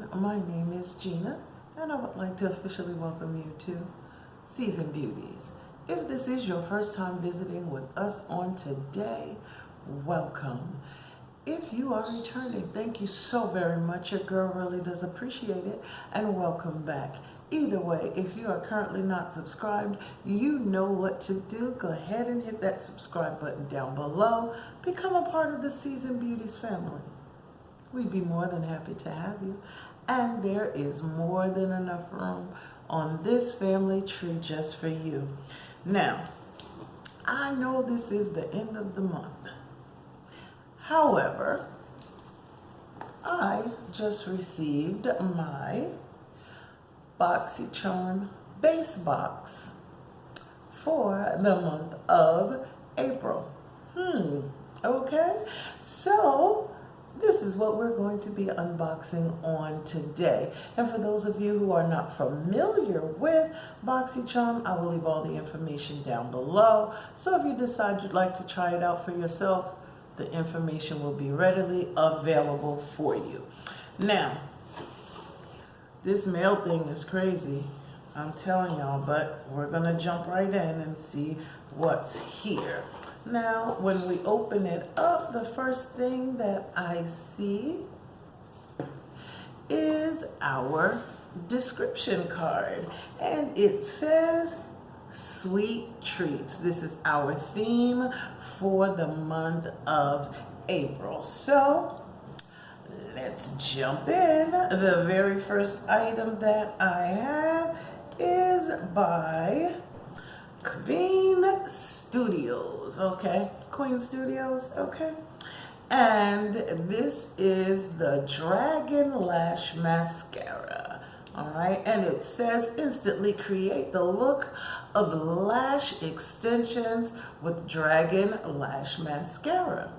everyone, my name is Gina and I would like to officially welcome you to Season Beauties. If this is your first time visiting with us on today, welcome. If you are returning, thank you so very much. Your girl really does appreciate it, and welcome back. Either way, if you are currently not subscribed, you know what to do. Go ahead and hit that subscribe button down below. Become a part of the Season Beauties family. We'd be more than happy to have you. And there is more than enough room on this family tree just for you. Now, I know this is the end of the month. However, I just received my Boxycharm base box for the month of April. Okay, so this is what we're going to be unboxing on today. And for those of you who are not familiar with Boxycharm, I will leave all the information down below. So if you decide you'd like to try it out for yourself, the information will be readily available for you. Now, this mail thing is crazy, I'm telling y'all, but we're gonna jump right in and see what's here. Now, when we open it up, the first thing that I see is our description card, and it says sweet treats. This is our theme for the month of April. So let's jump in. The very first item that I have is by Queen Studios, okay? Queen Studios, okay? And this is the Dragon Lash Mascara, all right? And it says instantly create the look of lash extensions with Dragon Lash Mascara.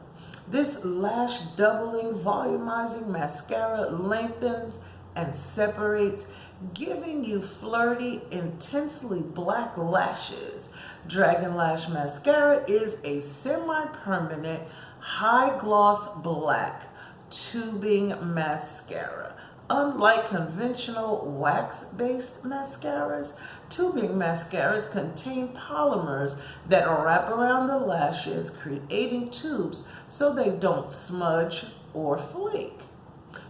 This lash doubling, volumizing mascara lengthens and separates, giving you flirty, intensely black lashes. Dragon Lash Mascara is a semi-permanent, high-gloss black tubing mascara. Unlike conventional wax-based mascaras, tubing mascaras contain polymers that wrap around the lashes, creating tubes so they don't smudge or flake.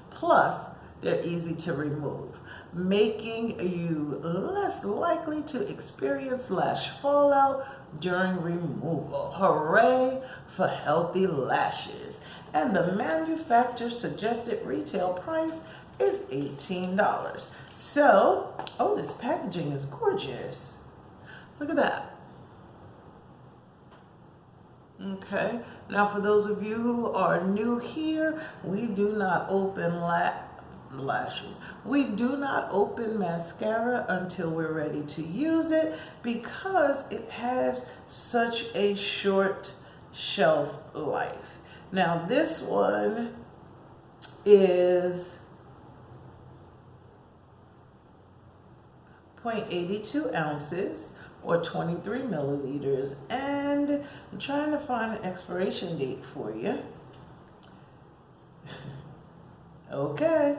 Plus, they're easy to remove, making you less likely to experience lash fallout during removal. Hooray for healthy lashes. And the manufacturer's suggested retail price is $18. So, oh, this packaging is gorgeous. Look at that. Okay, now for those of you who are new here, we do not open lashes. We do not open mascara until we're ready to use it because it has such a short shelf life. Now this one is 0.82 ounces or 23 milliliters, and I'm trying to find an expiration date for you. Okay,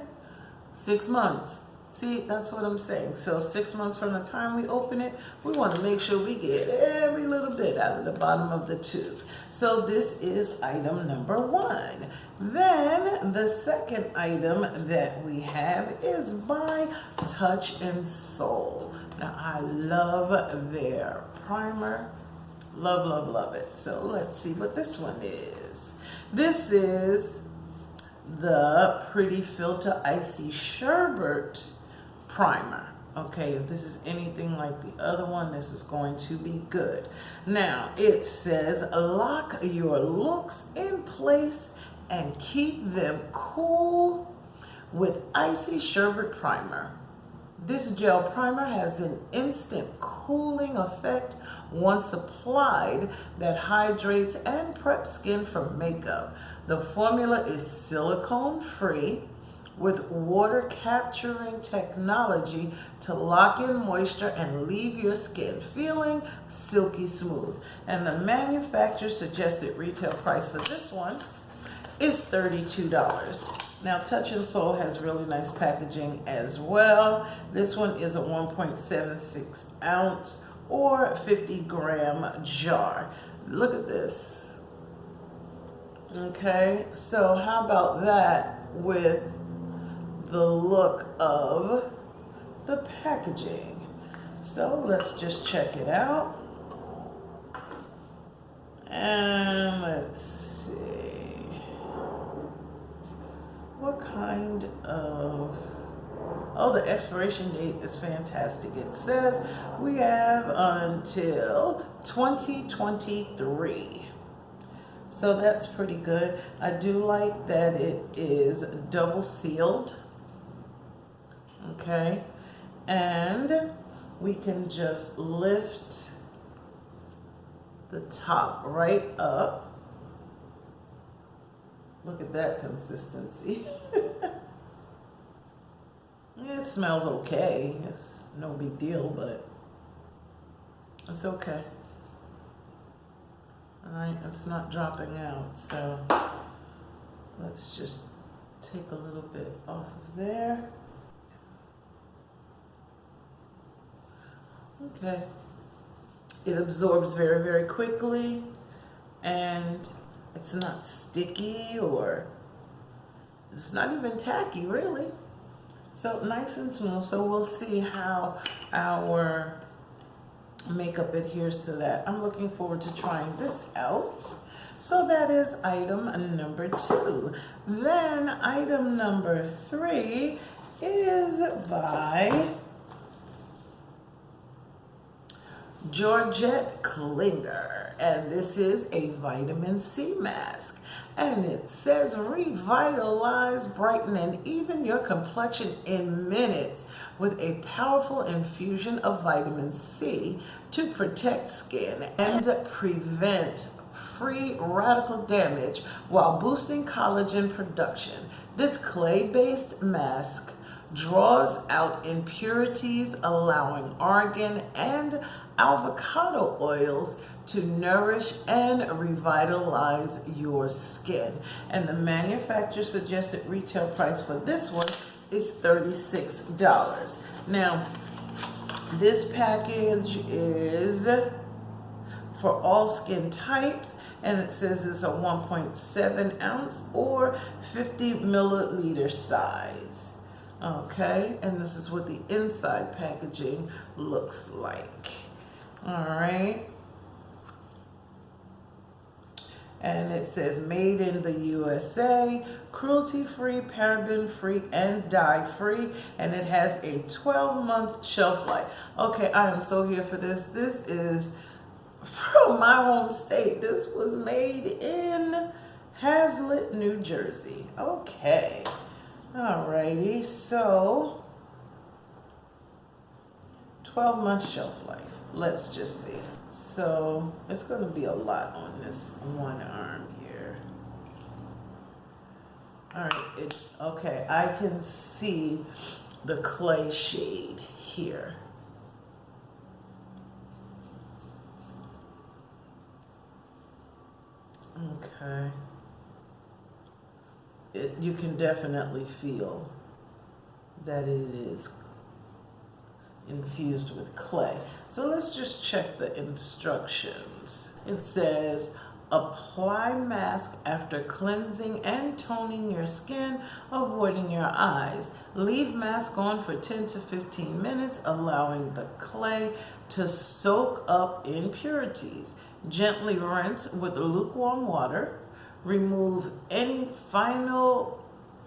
6 months. See, that's what I'm saying. So 6 months from the time we open it, we want to make sure we get every little bit out of the bottom of the tube. So this is item number 1. Then the second item that we have is by Touch and Soul. Now I love their primer. Love, love, love it. So let's see what this one is. This is the Pretty Filter Icy Sherbet primer. Okay, if this is anything like the other one, this is going to be good. Now it says lock your looks in place and keep them cool with Icy Sherbet primer. This gel primer has an instant cooling effect once applied that hydrates and preps skin for makeup. The formula is silicone free with water capturing technology to lock in moisture and leave your skin feeling silky smooth. And the manufacturer's suggested retail price for this one is $32. Now, Touch and Soul has really nice packaging as well. This one is a 1.76 ounce or 50-gram jar. Look at this. Okay, so how about that with the look of the packaging? So let's just check it out. And let's see. What kind of... Oh, the expiration date is fantastic. It says we have until 2023. So that's pretty good. I do like that it is double sealed. Okay. And we can just lift the top right up. Look at that consistency. It smells okay. It's no big deal, but it's okay. All right, it's not dropping out, so let's just take a little bit off of there. Okay. It absorbs very, very quickly, and it's not sticky, or it's not even tacky, really. So nice and smooth. So we'll see how our makeup adheres to that. I'm looking forward to trying this out. So that is item number 2. Then item number 3 is by Georgette Klinger, and this is a vitamin C mask, and it says revitalize, brighten, and even your complexion in minutes with a powerful infusion of vitamin C to protect skin and prevent free radical damage while boosting collagen production. This clay-based mask draws out impurities, allowing argan and avocado oils to nourish and revitalize your skin. And the manufacturer suggested retail price for this one is $36. Now, this package is for all skin types, and it says it's a 1.7 ounce or 50 milliliter size. Okay, and this is what the inside packaging looks like. All right. And it says made in the USA, cruelty-free, paraben-free, and dye-free. And it has a 12-month shelf life. Okay, I am so here for this. This is from my home state. This was made in Hazlet, New Jersey. Okay. Alrighty, so 12-month shelf life. Let's just see. So it's going to be a lot on this one arm here. All right. Okay, I can see the clay shade here. Okay. You can definitely feel that it is infused with clay. So let's just check the instructions. It says, apply mask after cleansing and toning your skin, avoiding your eyes. Leave mask on for 10 to 15 minutes, allowing the clay to soak up impurities. Gently rinse with lukewarm water. Remove any final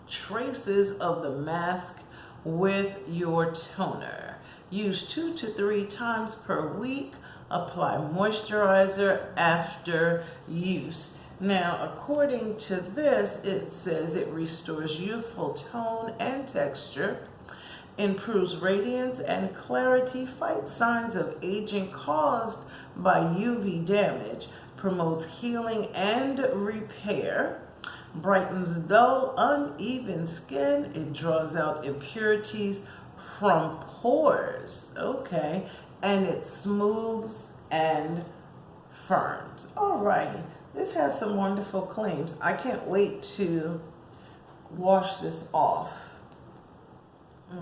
traces of the mask with your toner. Use 2 to 3 times per week. Apply moisturizer after use. Now, according to this, it says it restores youthful tone and texture, improves radiance and clarity, fights signs of aging caused by UV damage, promotes healing and repair, brightens dull, uneven skin. It draws out impurities from pores. Okay. And it smooths and firms. Alrighty. This has some wonderful claims. I can't wait to wash this off.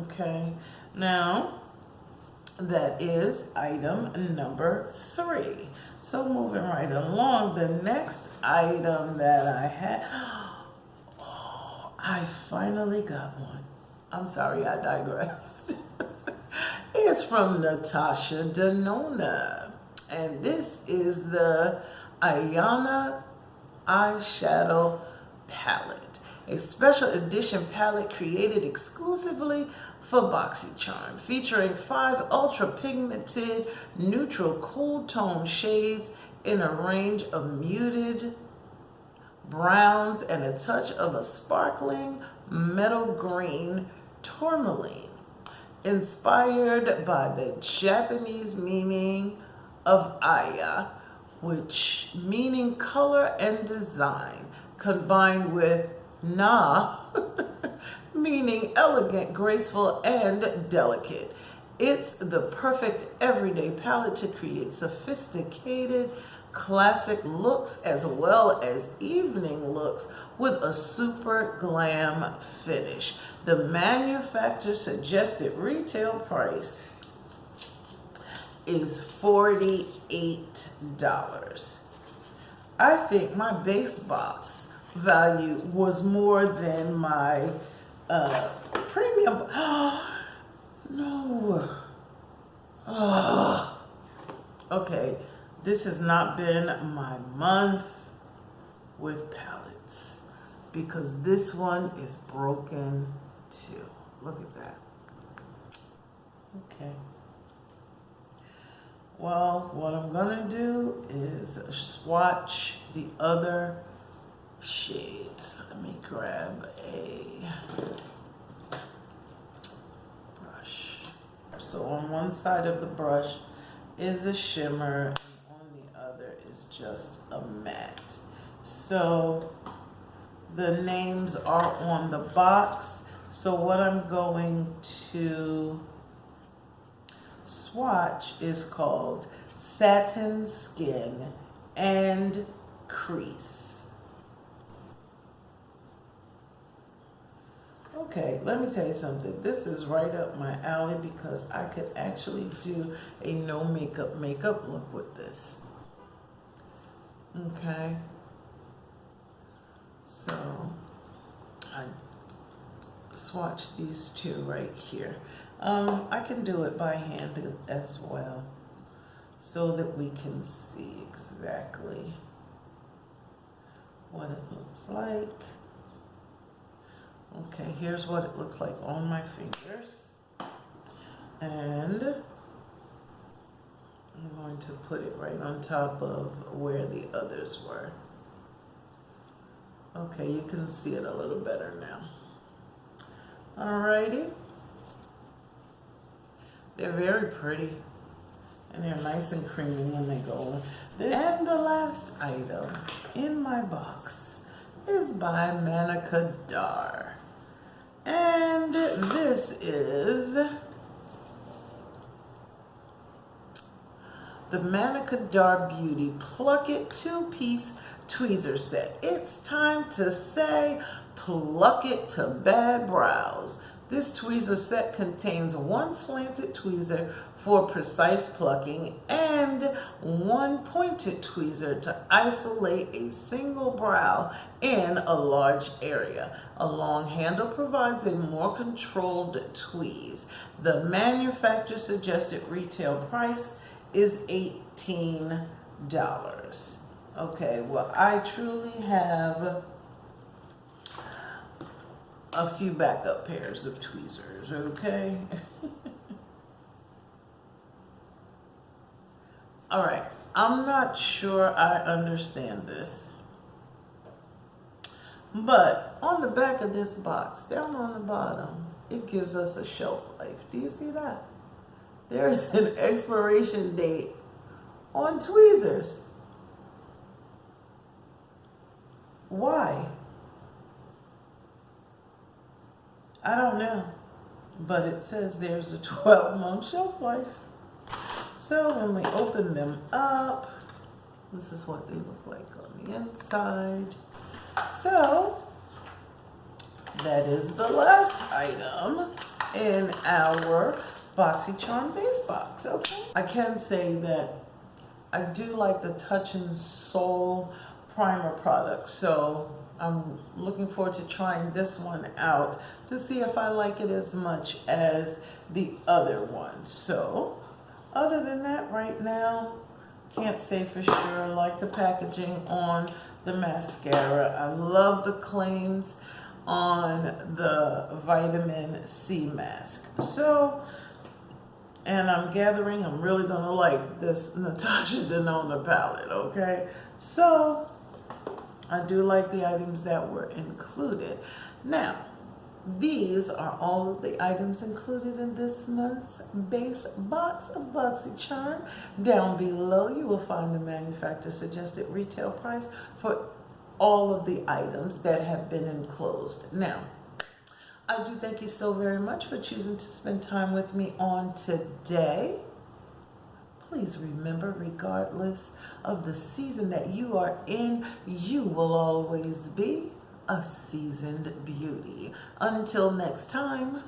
Okay, now that is item number 3. So moving right along, the next item that I had, oh, I finally got one. I'm sorry, I digressed. It's from Natasha Denona, and this is the Ayana eyeshadow palette, a special edition palette created exclusively for Boxycharm, featuring 5 ultra pigmented neutral cool tone shades in a range of muted browns and a touch of a sparkling metal green tourmaline, inspired by the Japanese meaning of aya, which meaning color and design, combined with na, meaning elegant, graceful, and delicate. It's the perfect everyday palette to create sophisticated, classic looks as well as evening looks with a super glam finish. The manufacturer suggested retail price is $48. I think my base box value was more than my premium. No. Okay, this has not been my month with palettes because this one is broken too. Look at that. Okay. Well, what I'm gonna do is swatch the other shades. Let me grab a brush. So on one side of the brush is a shimmer, and on the other is just a matte. So the names are on the box. So what I'm going to swatch is called Satin Skin and Crease. Okay, let me tell you something. This is right up my alley because I could actually do a no makeup look with this. Okay. So I swatch these two right here. I can do it by hand as well so that we can see exactly what it looks like. Okay, here's what it looks like on my fingers. And I'm going to put it right on top of where the others were. Okay, you can see it a little better now. Alrighty. They're very pretty. And they're nice and creamy when they go on. And the last item in my box is by Manika Dar. And this is the Manika Dar Beauty Pluck It 2-piece tweezer set. It's time to say pluck it to bad brows. This tweezer set contains 1 slanted tweezer for precise plucking and 1 pointed tweezer to isolate a single brow in a large area. A long handle provides a more controlled tweeze. The manufacturer suggested retail price is $18. Okay, well, I truly have a few backup pairs of tweezers, okay? All right, I'm not sure I understand this, but on the back of this box, down on the bottom, it gives us a shelf life. Do you see that? There's an expiration date on tweezers. Why? I don't know, but it says there's a 12-month shelf life. So when we open them up, this is what they look like on the inside. So that is the last item in our Boxycharm base box, okay? I can say that I do like the Touch and Soul primer product, so I'm looking forward to trying this one out to see if I like it as much as the other one. So, other than that, right now, can't say for sure. I like the packaging on the mascara. I love the claims on the vitamin C mask. So, and I'm gathering I'm really gonna like this Natasha Denona palette, okay? So, I do like the items that were included. Now, these are all of the items included in this month's base box of Boxycharm. Down below, you will find the manufacturer suggested retail price for all of the items that have been enclosed. Now, I do thank you so very much for choosing to spend time with me on today. Please remember, regardless of the season that you are in, you will always be a seasoned beauty. Until next time.